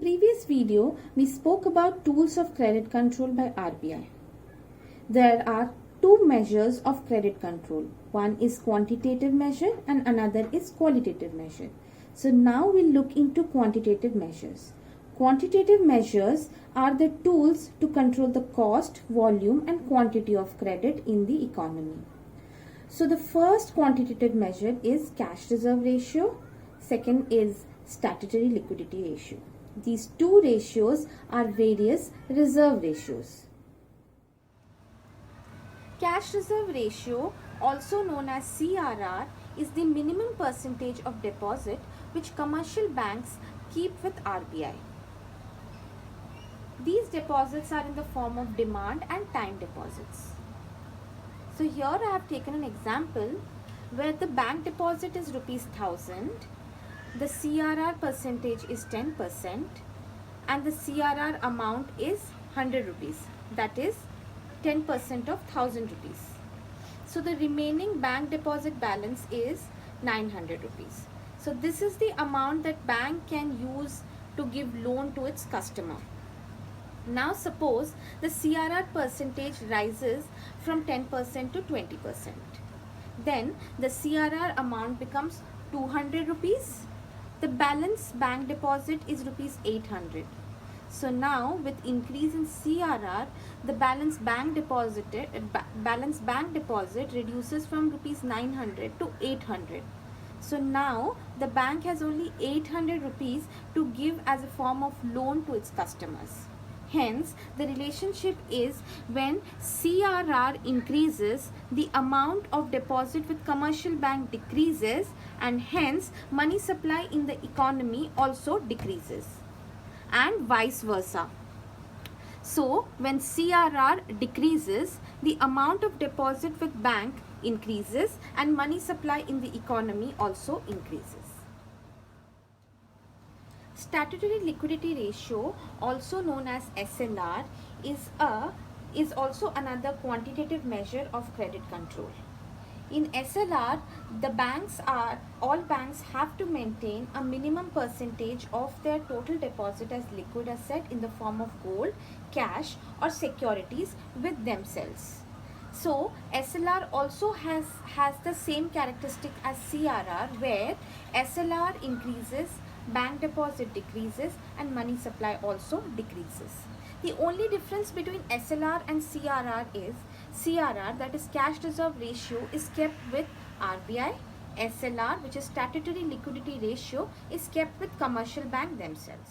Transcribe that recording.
previous video, we spoke about tools of credit control by RBI. There are two measures of credit control. One is quantitative measure and another is qualitative measure. So now we'll look into quantitative measures. Quantitative measures are the tools to control the cost, volume and quantity of credit in the economy. So the first quantitative measure is cash reserve ratio. Second is statutory liquidity ratio. These two ratios are various reserve ratios. Cash reserve ratio, also known as CRR, is the minimum percentage of deposit which commercial banks keep with RBI. These deposits are in the form of demand and time deposits. So here I have taken an example where the bank deposit is rupees 1000, the CRR percentage is 10% and the CRR amount is 100 rupees, that is 10% of 1000 rupees. So the remaining bank deposit balance is 900 rupees. So this is the amount that bank can use to give loan to its customer. Now suppose the CRR percentage rises from 10% to 20%. Then the CRR amount becomes 200 rupees. The balance bank deposit is rupees 800. So now with increase in CRR, the balance bank deposit reduces from rupees 900 to 800. So now the bank has only 800 rupees to give as a form of loan to its customers. Hence, the relationship is when CRR increases, the amount of deposit with commercial bank decreases and hence money supply in the economy also decreases and vice versa. So, when CRR decreases, the amount of deposit with bank increases and money supply in the economy also increases. Statutory liquidity ratio, also known as SLR, is also another quantitative measure of credit control. In SLR, all banks have to maintain a minimum percentage of their total deposit as liquid asset in the form of gold, cash or securities with themselves. So SLR also has the same characteristic as CRR, where SLR increases, bank deposit decreases and money supply also decreases. The only difference between SLR and CRR is CRR, that is cash reserve ratio, is kept with RBI. SLR, which is statutory liquidity ratio, is kept with commercial bank themselves.